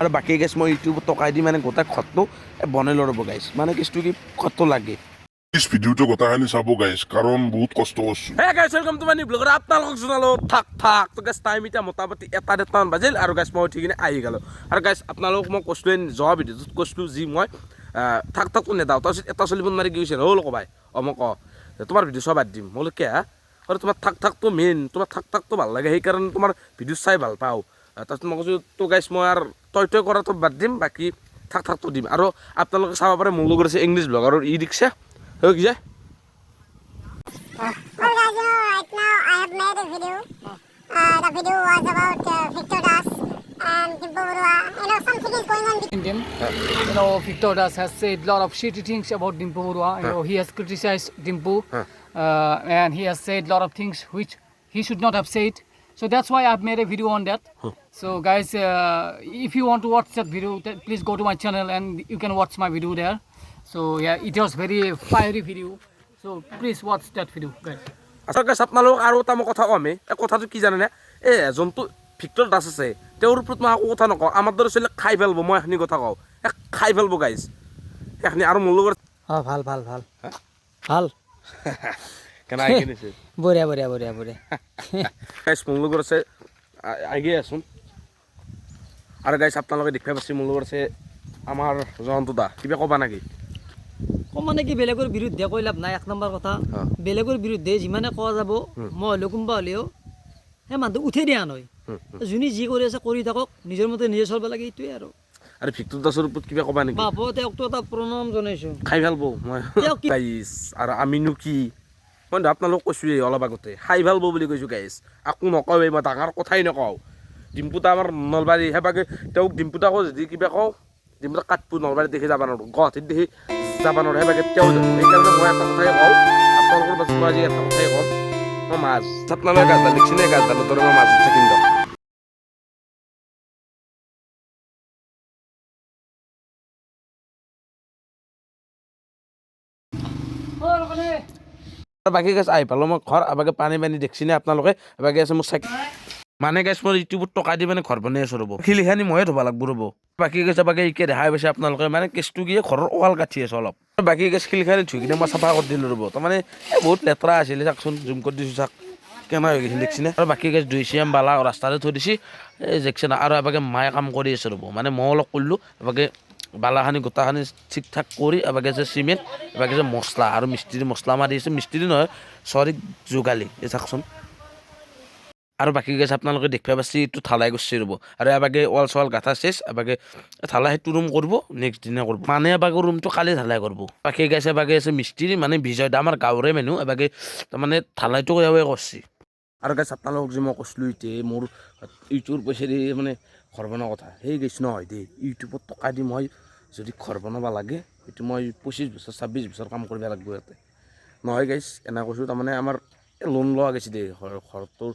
আৰু বাকী গেছ মই ইউটিউবত টকাই দি মানে গোটাই খতটো বনাই ল'ব গাইছ মানে কেছটো কি খতটো লাগে প্লিজ ভিডিঅ'টো গোটেইখিনি চাব গাইছ কাৰণ বহুত কষ্ট কৰিছোঁ হে গাইছ welcome to my new blog আপোনালোকক জনালোঁ থাক তো গাইছ টাইম এতিয়া মোটামুটি 1:30 বাজিল আৰু গাইছ মই উঠি কিনে আহি গ'লোঁ আৰু গাইছ আপোনালোকক মই কৈছিলোঁ যোৱা ভিডিঅ'টোত কৈছিলোঁ যি মই থাকটো নেদাওঁ তাৰপিছত এটা চলিব মাৰি কি কৈছে হ'ল ক'বাই মই কওঁ তোমাৰ ভিডিঅ' চোৱা বাদ দিম মই বোলো কিয় আৰু তোমাৰ থাকটো মেইন তোমাৰ থাকটো ভাল লাগে সেইকাৰণে তোমাৰ ভিডিঅ' চাই ভাল পাওঁ তাৰপিছত মই কৈছোঁ তো গাইছ মই আৰু তই কৰাটো বাদ দিম বাকী থাকটো দিম আৰু আপোনালোকে চাব পাৰে মোৰ লগত আছে ইংলিছ ব্লগাৰৰ ই ৰিক্সা হৈ কি যায় Well, guys, right now I have made a video. The video was about Victor Das and Dimpu Borua. Something is going on between Him. Victor Das has said a lot of shitty things about Dimpu Borua. He has criticized Dimpu, and he has said a lot of things which he should not have said. So that's why I've made a video on that. So guys, if you want to watch that video, please go to my channel and you can watch my video there. So yeah, it was very fiery video. So please watch that video, guys. আচলতে গাইছ আপোনালোক আৰু এটা মই কথা কম এই কথাটো কি জানেনে এই যোনটো ভিক্টৰ দাস আছে তেওঁৰ ওপৰত মই একো কথা নকওঁ আমাৰ দৰে চলিলে খাই পেলাব মই এখিনি কথা কওঁ খাই পেলাব গাইছ এখিনি আৰু মোৰ লগত ভাল ভাল ভাল ভাল কেনে আহি কিনিছে বঢ়িয়া বঢ়িয়া বঢ়িয়া বঢ়িয়া গাইছ মোৰ লগত আছে আগে আছোন আৰু গাইছ আপোনালোকে দেখিব পাইছে মোৰ লগত আছে আমাৰ জয়ন্ত দা কিবা ক'বা নেকি মানে কি বেলেগৰ বিৰুদ্ধে কৈ লাভ নাই এক নম্বৰ কথা বেলেগৰ বিৰুদ্ধে যিমানে কোৱা যাব মই হ'লেও কোনোবা হ'লেও সেই মানুহটো উঠাই দিয়া নহয় যোনে যি কৰি আছে কৰি থাকক নিজৰ মতে নিজে চলিব লাগে এইটোৱে আৰু ভিক্টৰ দাসৰ ওপৰত কিবা ক'বা নেকি বাপ তেওঁকতো এটা প্ৰণাম জনাইছোঁ খাই ভাল পাওঁ মই গাইছ আৰু আমিনো কি মই আপোনালোকক কৈছোঁৱেই অলপ আগতে খাই ভাল পাওঁ বুলি কৈছোঁ গাইছ একো নকওঁৱেই মই ডাঙৰ কথাই নকওঁ ডিম্পুতা আমাৰ নলবাৰী সেইবাবে তেওঁক ডিম্পুতাকো যদি কিবা কওঁ ডিম্পুতা কাটপুৰ নলবাৰীত দেখি যাব নোৱাৰোঁ গুৱাহাটীত দেখি যাব নোৱাৰোঁ সেইবাবে তেওঁ সেইকাৰণে মই এটা কথাই কওঁ আপোনালোকৰ পাছত মই আজি এটা কথাই কওঁ মই মাছ আপোনালোকে গাছডাল দেখিছেনে গাছডালৰ দৰে মই মাছত থাকিম দিয়ক বাকী গাছ আহি পালোঁ মই ঘৰ এবাকে পানী দেখিছেনে আপোনালোকে এবাকে আছে মোৰ চাইকেল মানে গাছ মই ইউটিউবত টকা দি মানে ঘৰ বনাই আছোঁ ৰ'ব শিলিখানি ময়ে ধুব লাগব ৰ'ব বাকী গাছ এবাকে ইকে দেখাই পাইছে আপোনালোকে মানে কেছটো কি ঘৰৰ ৱাল কাঠি আছে অলপ বাকী গাছ শিলিখানি ধুই কিনে মই চাফা কৰি দিলোঁ ৰ'ব তাৰমানে বহুত লেতেৰা আছিলে চাওকচোন জুম কৰি দিছোঁ চাওক কেনে হৈ গৈছিল দেখিছেনে আৰু বাকী গাছ দুই চিয়াম বালা ৰাস্তাতে থৈ দিছে এই দেখিছেনে আৰু এবাকে মায়ে কাম কৰি আছে ৰ'ব মানে মই অলপ কৰিলোঁ এবাকে বালাখানি গোটাখানি ঠিক ঠাক কৰি এবাকে যে চিমেণ্ট এবাকে যে মছলা আৰু মিস্ত্ৰী মছলা মাৰি আছে মিস্ত্ৰী নহয় চৰি যোগালী এই চাওকচোন আৰু বাকী গেছ আপোনালোকে দেখিব পাইছে এইটো ঢালাই কৰিছে ৰ'ব আৰু এবাকে ৱাল চৱাল গাঠা চেচ এবাকে ঢালাই সেইটো ৰুম কৰিব নেক্সট দিনা কৰিব মানে এবাকে ৰুমটো কালি ঢালাই কৰিব বাকী গেছ এবাকে আছে মিস্ত্ৰী মানে বিজয় দা আমাৰ গাঁৱৰে মানুহ এবাকে তাৰমানে ঢালাইটো এবাকে কৰিছে আৰু গেছ আপোনালোকক যে মই কৈছিলোঁ এতিয়া মোৰ ইউটিউবৰ পইচা দি মানে ঘৰ বনোৱা কথা সেই গেছ নহয় দেই ইউটিউবত টকা দি মই যদি ঘৰ বনাব লাগে সেইটো মই 25 বছৰ 26 বছৰ কাম কৰিব লাগিব ইয়াতে নহয় গাইছ এনে কৈছোঁ তাৰমানে আমাৰ লোন লোৱা গৈছে দেই ঘৰটোৰ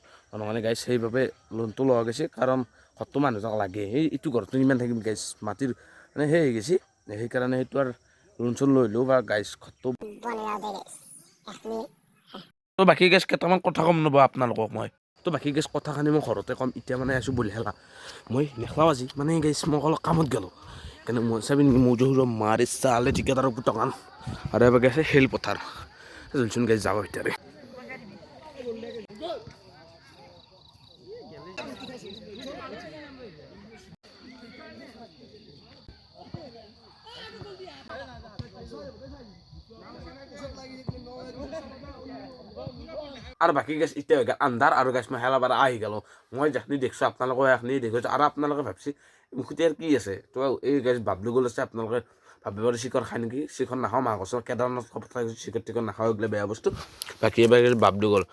মানে গাইছ সেইবাবে লোনটো লোৱা গৈছে কাৰণ ঘৰটো মানুহজনক লাগে সেই এইটো ঘৰটো ইমান থাকিম গাইছ মাটিৰ মানে সেই হৈ গৈছে সেইকাৰণে সেইটো আৰু লোন চোন লৈ লওঁ বা গাইছ ঘৰটো তো বাকী গেছ কেইটামান কথা কম নব আপোনালোকক মই তো বাকী গেছ কথাখিনি মই ঘৰতে ক'ম এতিয়া মানে আছোঁ বুলি হেলা মই নেখলাওঁ আজি মানে গেছ মই অলপ কামত গ'লোঁ কিন্তু মই চাবি মজুৰ মাৰ ইচ্ছা আলে ঠিকাদাৰৰ পুতকান আৰু এবাৰ গেছে খেলপথাৰ জলচোন গাইছ যাব এতিয়াৰে আৰু বাকী গেছ এতিয়া হৈ গ'ল আন্ধাৰ আৰু গেছ মই হেলা বাৰ আহি গ'লোঁ মই যিখিনি দেখিছোঁ আপোনালোকে সেইখিনি দেখিছোঁ আৰু আপোনালোকে ভাবছি মুখতে আৰু কি আছে তো এই গেছ বাবলু গ'ল আছে আপোনালোকে ভাবিব চিকৰ খাই নেকি চিকৰ নাখাওঁ মাহ গছৰ কেদাৰনাথ কথা চিকৰ টিকৰ নাখাওঁ এইগিলা বেয়া বস্তু বাকী এইবাৰ বাবলু গ'ল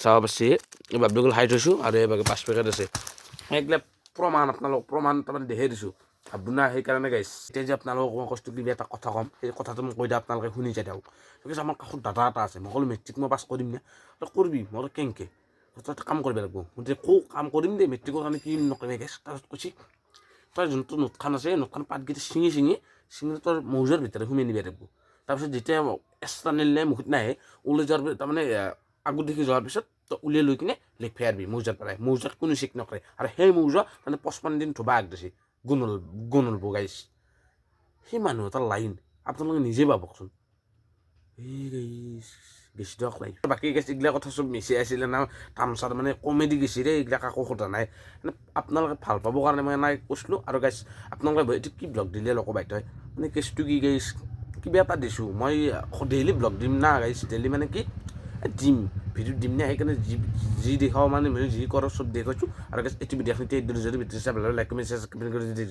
চাব পাৰছি এই বাবলু গ'ল খাই থৈছোঁ আৰু এইবাৰ 5 পেকেট আছে এইগিলা প্ৰমাণ আপোনালোক প্ৰমাণ তাৰমানে দেখাই দিছোঁ ভাবো না সেইকাৰণে গাইছ এতিয়া যে আপোনালোকক মই কৈছোঁ কিবা এটা কথা ক'ম সেই কথাটো মই কৈ দিওঁ আপোনালোকে শুনি যাই দিয়ক গতিকে আমাৰ কাষত দাদা এটা আছে মই ক'লো মেট্ৰিক মই পাছ কৰিম নে তই কৰিবি মই কেনেকৈ তই কাম কৰিব লাগিব মই কওঁ কাম কৰিম দেই মেট্ৰিকৰ কাৰণে কি নকৰিবি গাইছ তাৰপিছত কৈছি তই যোনটো নোটখন আছে নোটখন পাতকেইটা ছিঙি তোৰ মৌজাৰ ভিতৰত সোমাই নিব লাগিব তাৰপিছত যেতিয়া এক্সট্ৰা নিলে মুখত নাহে ওলাই যোৱাৰ তাৰমানে আগত দেখি যোৱাৰ পিছত তই উলিয়াই লৈ কিনে লিখিব পাৰিবি মৌজাৰ পৰাই মৌজাত কোনো চেক নকৰে আৰু সেই মৌজা মানে 55 দিন ধুবা আগদিছে গুণ হ'ব গাইছ সেই মানুহ এটাৰ লাইন আপোনালোকে নিজে ভাবকচোন এই গাইছ গেছি দিয়ক লাইন বাকী গেছ এইগিলা কথা চব মিছি আছিলে না তামচাৰ মানে কমেডি গেছি ৰে এইগিলা কাকো সোধা নাই মানে আপোনালোকে ভাল পাবৰ কাৰণে মই নাই কৈছিলোঁ আৰু গাইছ আপোনালোকে এইটো কি ব্লগ দিলে লোক বাইত হয় মানে কেছটো কি গাইছ কিবা এটা দিছোঁ মই ডেইলি ব্লগ দিম না গাইছ ডেইলি মানে কি দিম ভিডিঅ' দিম নে সেইকাৰণে যি দেখাওঁ মানে যি কৰোঁ চব দেখুৱাইছোঁ আৰু গেছ এইটো ভিডিঅ'খিনি যদি ভিডিঅ' চাই ভাল লাইক কমেণ্ট শ্বেয়াৰ কৰি যদি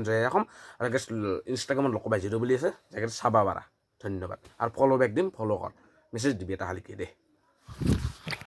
জয় ৰাখম আৰু গেছ ইনষ্টাগ্ৰামত লোক বাইজিৰ বুলি আছে জেগাত চাবা পাৰা ধন্যবাদ আৰু ফ'ল' বেক দিম ফ'ল' কৰ মেছেজ দিবি এটা খালিকে দে